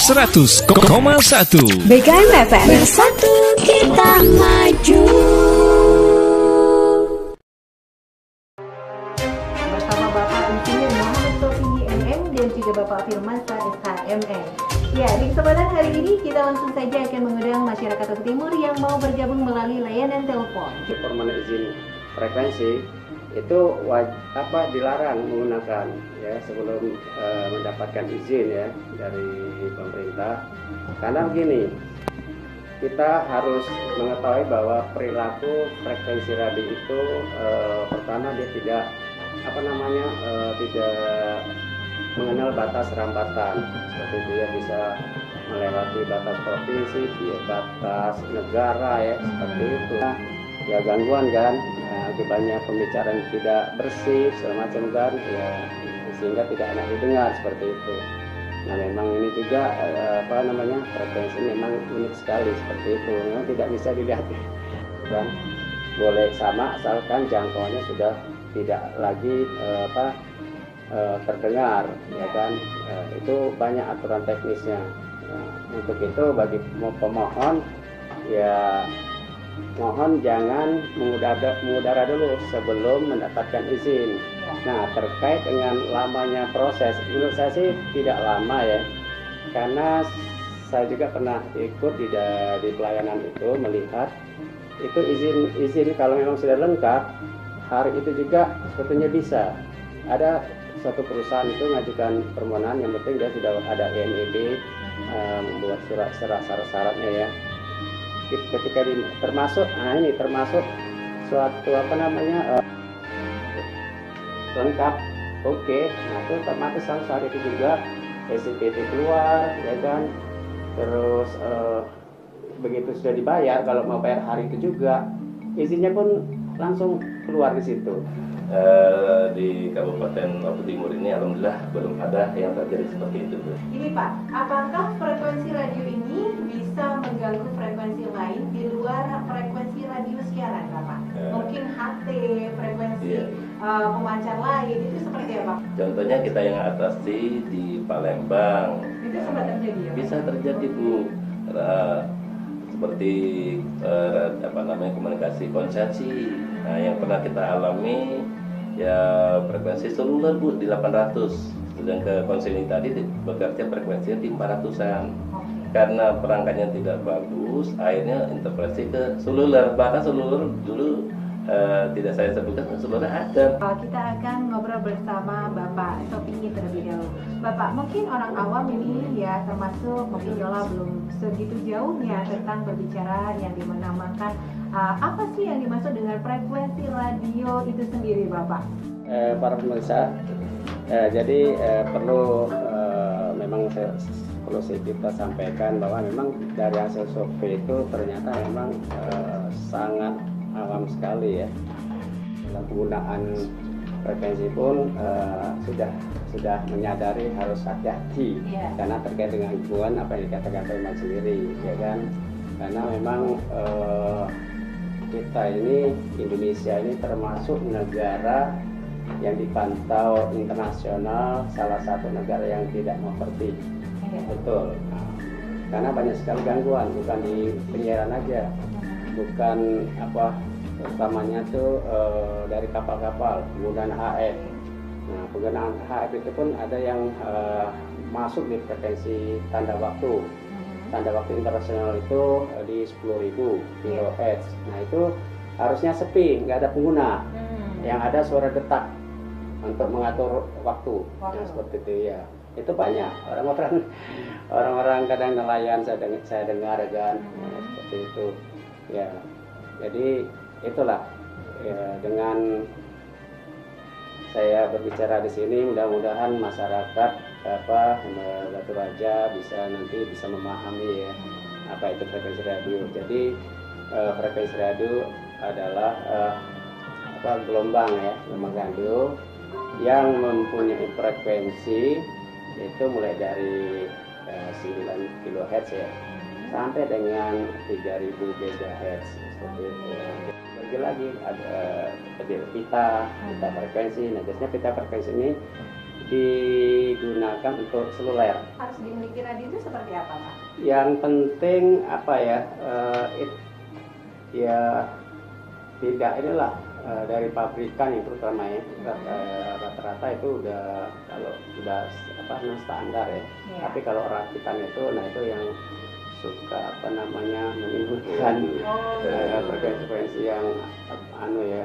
100,1 BKM FM. Bersatu kita maju. Bersama Bapak Insinyur Muhammad Sofi'i MM dan juga Bapak Firmansyah SHMM. Ya, di kesempatan hari ini kita langsung saja akan mengundang masyarakat Oku Timur yang mau bergabung melalui layanan telepon. Permohonan izin frekuensi itu dilarang menggunakan ya sebelum mendapatkan izin ya dari pemerintah. Karena begini, kita harus mengetahui bahwa perilaku frekuensi radio itu pertama dia tidak tidak mengenal batas rambatan, seperti itu ya, bisa melewati batas provinsi, batas negara ya, seperti itu. Ya gangguan kan, akibatnya pembicaraan tidak bersih segala macam kan, ya sehingga tidak enak didengar seperti itu. Nah memang ini juga frekuensi memang unik sekali seperti itu, memang tidak bisa dilihat kan, boleh sama asalkan jangkauannya sudah tidak lagi terdengar ya kan. Itu banyak aturan teknisnya. Untuk itu bagi pemohon ya mohon jangan mengudara dulu sebelum mendapatkan izin. Nah terkait dengan lamanya proses, menurut saya sih tidak lama ya, karena saya juga pernah ikut di pelayanan itu, melihat itu izin kalau memang sudah lengkap hari itu juga sebetulnya bisa. Ada satu perusahaan itu mengajukan permohonan, yang penting dia sudah ada INEB, membuat syarat-syaratnya ya. Ketika termasuk suatu lengkap, oke. Nah itu otomatis saat itu juga SPT keluar ya kan. Terus begitu sudah dibayar, kalau mau bayar hari itu juga izinnya pun langsung keluar di situ. Di Kabupaten Oku Timur ini alhamdulillah belum ada yang terjadi seperti itu. Ini Pak, apakah frekuensi radio ini bisa mengganggu frekuensi lain di luar frekuensi radio siaran Bapak? Mungkin HT, frekuensi pemancar lain, itu seperti apa? Contohnya kita yang atasi di Palembang. Itu sempat terjadi ya? Bisa terjadi Bu. Seperti komunikasi konsensi. Nah, yang pernah kita alami ya frekuensi seluler Bu di 800, sedang ke konseling tadi bekerja frekuensinya di 400-an. Karena perangkatnya tidak bagus, akhirnya interpretasi ke seluler. Bahkan seluler dulu tidak saya sebutkan, seluler ada. Kita akan ngobrol bersama Bapak Sofi'i terlebih dahulu. Bapak, mungkin orang awam ini ya, termasuk mungkin Yola belum segitu jauhnya tentang berbicara yang dinamakan apa sih yang dimaksud dengan frekuensi radio itu sendiri Bapak? Para pemirsa, jadi perlu memang perlu kita sampaikan bahwa memang dari hasil survei itu ternyata memang sangat awam sekali ya. Dalam penggunaan frekuensi pun sudah menyadari harus hati-hati, karena terkait dengan hubungan apa yang dikatakan Pak sendiri ya kan. Karena memang kita ini, Indonesia ini termasuk negara yang dipantau internasional, salah satu negara yang tidak properti. Betul. Nah, karena banyak sekali gangguan, bukan di penyiaran aja, bukan utamanya tuh dari kapal-kapal, penggunaan HF. Nah, penggunaan HF itu pun ada yang masuk di frekuensi tanda waktu. Tanda waktu internasional itu di 10.000 kHz. Nah itu harusnya sepi, nggak ada pengguna. Yang ada suara detak untuk mengatur waktu. Nah, seperti itu ya. Itu banyak orang-orang kadang nelayan saya dengar kan, seperti itu. Ya, jadi itulah ya, dengan saya berbicara di sini, mudah-mudahan masyarakat Batu Raja nanti bisa memahami ya apa itu frekuensi radio. Jadi frekuensi radio adalah gelombang radio yang mempunyai frekuensi itu mulai dari 9 kHz ya sampai dengan 3000 MHz seperti itu. Lagi ada pita frekuensi. Nah biasanya pita frekuensi ini digunakan untuk seluler. Harus dimiliki radio itu seperti apa, Pak? Yang penting apa ya, ya tidak inilah dari pabrikan yang terutama ya, rata-rata itu udah kalau udah apa namanya standar ya. Tapi kalau rakitan itu, nah itu yang suka apa namanya menimbulkan frekuensi yang anu ya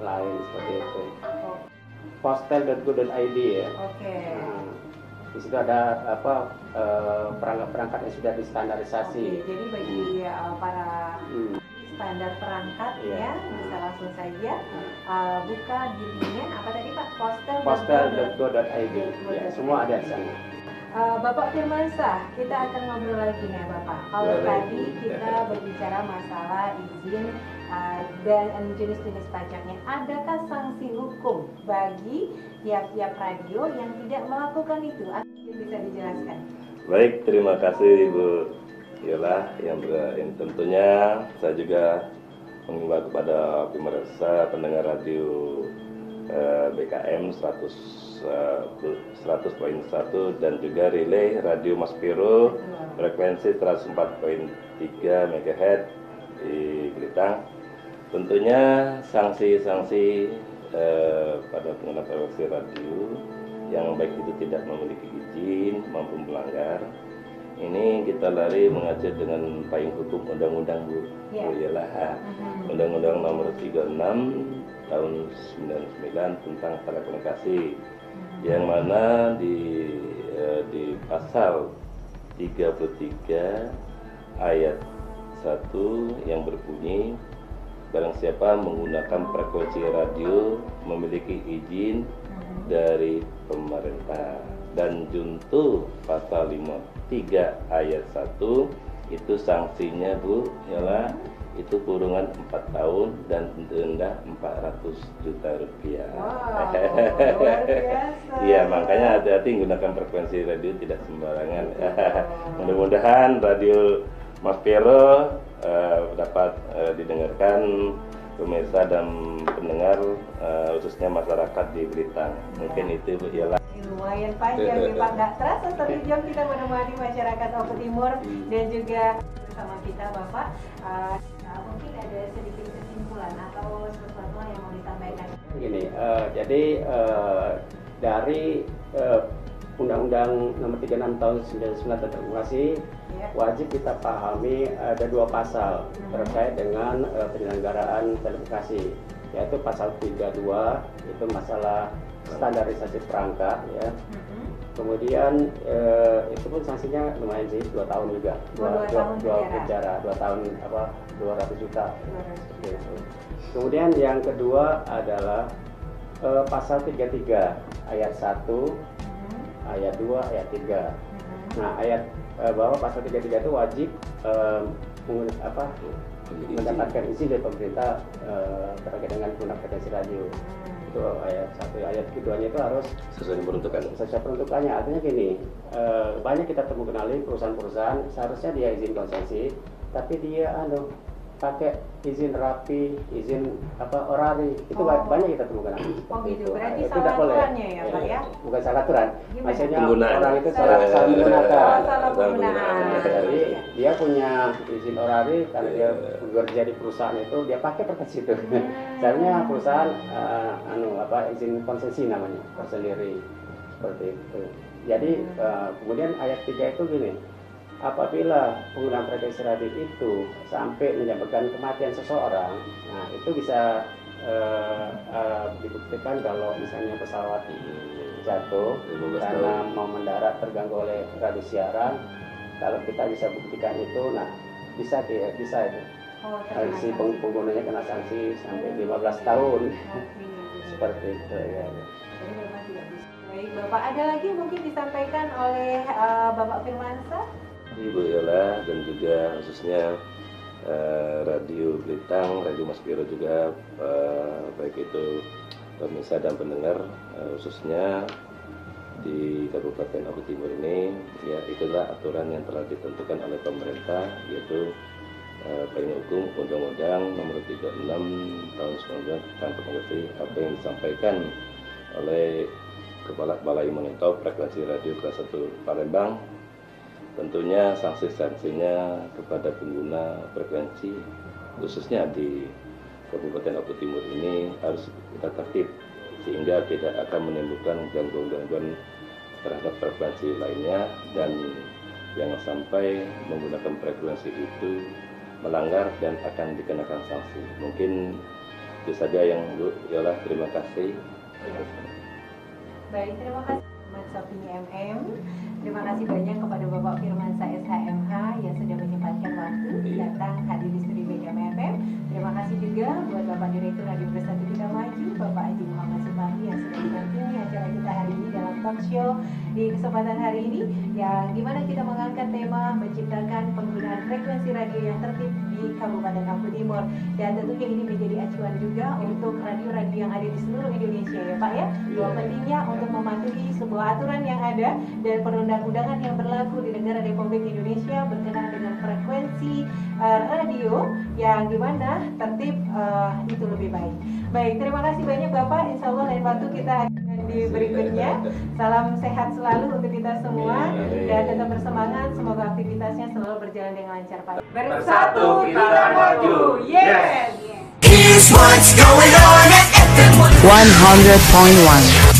lain seperti itu. Postel.go.id ya. Nah, di situ ada apa perangkat-perangkat yang sudah distandarisasi. Jadi bagi para standar perangkat ya bisa langsung saja buka di linknya apa tadi Pak? Postel.go.id. Ya, semua ada di sana. Bapak Firmansyah, kita akan ngobrol lagi nih Bapak. Kalau tadi kita berbicara masalah izin dan jenis-jenis pajaknya, adakah sanksi hukum bagi tiap-tiap radio yang tidak melakukan itu? Bisa dijelaskan? Baik, terima kasih Ibu Yola. Yang tentunya saya juga mengimbau kepada pemirsa pendengar radio BKM 100.1 dan juga relay radio Maspiro frekuensi 104.3 MHz di Blitar. Tentunya sanksi-sanksi pada pengguna frekuensi radio yang baik itu tidak memiliki izin maupun melanggar, ini kita lari mengacu dengan payung hukum undang-undang Bu Yola. Undang-undang nomor 36 tahun 99 tentang telekomunikasi, yang mana di pasal 33 ayat 1 yang berbunyi, barang siapa menggunakan frekuensi radio memiliki izin dari pemerintah. Dan junto pasal 53 ayat 1 itu sanksinya Bu Yola itu kurungan 4 tahun dan denda 400 juta rupiah. Wow, luar biasa. Iya, makanya hati-hati menggunakan frekuensi radio tidak sembarangan. Mudah-mudahan radio Maspiro dapat didengarkan pemirsa dan pendengar, khususnya masyarakat di Blitar. Mungkin itu Bu Yola. Lumayan panjang nih Pak, nggak terasa 1 jam kita menemani masyarakat Oku Timur dan juga bersama kita Bapak. Mungkin ada sedikit kesimpulan atau sesuatu yang mau disampaikan. Gini, jadi dari Undang-Undang Nomor 36 Tahun 99 tentang Telekomunikasi wajib kita pahami ada 2 pasal terkait dengan penyelenggaraan telekomunikasi, yaitu pasal 32 itu masalah standarisasi perangkat ya. Kemudian itu pun sanksinya lumayan sih, 2 tahun juga, 2 penjara, 2 tahun apa 200 juta. Kemudian yang kedua adalah pasal 33 ayat 1, ayat 2, ayat 3. Nah, ayat bahwa pasal 33 itu wajib mendapatkan izin dari pemerintah terkait dengan guna frekuensi radio. Itu ayat 1. Ayat keduanya itu harus sesuai peruntukannya. Artinya gini, banyak kita temukan perusahaan-perusahaan seharusnya dia izin konsesi, tapi dia pakai izin rapi, izin orari, itu banyak kita temukan. Gitu. Berarti salah aturannya ya Pak ya? Bukan salah aturan, maksudnya penggunaan. orang itu salah menggunakan. Salah penggunaan. Jadi dia punya izin orari karena dia bekerja di perusahaan itu, dia pakai frekuensi itu. Seharusnya perusahaan izin konsesi namanya tersendiri seperti itu. Jadi kemudian ayat 3 itu gini, apabila penggunaan frekuensi radio itu sampai menyebabkan kematian seseorang, nah itu bisa dibuktikan kalau misalnya pesawat jatuh karena mau mendarat terganggu oleh radio siaran. Kalau kita bisa buktikan itu, nah bisa itu. Si penggunanya kena sanksi sampai 15 tahun. Seperti itu ya. Baik Bapak, ada lagi mungkin disampaikan oleh Bapak Firmansyah? Ibu Yola dan juga khususnya Radio Blitar, Radio Maspiro juga, baik itu pemirsa dan pendengar, khususnya di Kabupaten Oku Timur ini, ya itulah aturan yang telah ditentukan oleh pemerintah, yaitu payung hukum Undang-Undang Nomor 36 Tahun 19 tentang Telekomunikasi. Apa yang disampaikan oleh Kepala Balai Monitor Frekuensi Radio kelas 1 Palembang. Tentunya sanksi-sanksinya kepada pengguna frekuensi khususnya di Kabupaten Lombok Timur ini harus kita tertib sehingga tidak akan menimbulkan gangguan-gangguan terhadap frekuensi lainnya, dan jangan sampai menggunakan frekuensi itu melanggar dan akan dikenakan sanksi. Mungkin itu saja yang Bu Yola, terima kasih. Baik, terima kasih Mas Sofini MM. Terima kasih banyak kepada Bapak Firmansyah SHMH yang sudah menyempatkan waktu datang hadir di studio BKM FM. Terima kasih juga buat Bapak Direktur Radio Bersatu Kita Maju, Bapak Haji Muhammad Supandi yang sudah mendampingi acara kita hari ini dalam talk show di kesempatan hari ini, yang dimana kita mengangkat tema menciptakan penggunaan frekuensi radio yang tertib di Kabupaten Lombok Timur. Dan tentunya ini menjadi acuan juga untuk radio-radio yang ada di seluruh Indonesia ya Pak ya, bahwa pentingnya untuk mematuhi sebuah aturan yang ada dan perundang-undangan yang berlaku di negara Republik Indonesia berkenaan dengan frekuensi radio yang dimana tertib itu lebih baik. Baik, terima kasih banyak Bapak. Insya Allah lain waktu kita akan di berikutnya. Salam sehat selalu untuk kita semua dan tetap bersemangat. Semoga aktivitasnya selalu berjalan dengan lancar Pak. Bersatu kita maju. Yes. Here's what's going on at FM 100.1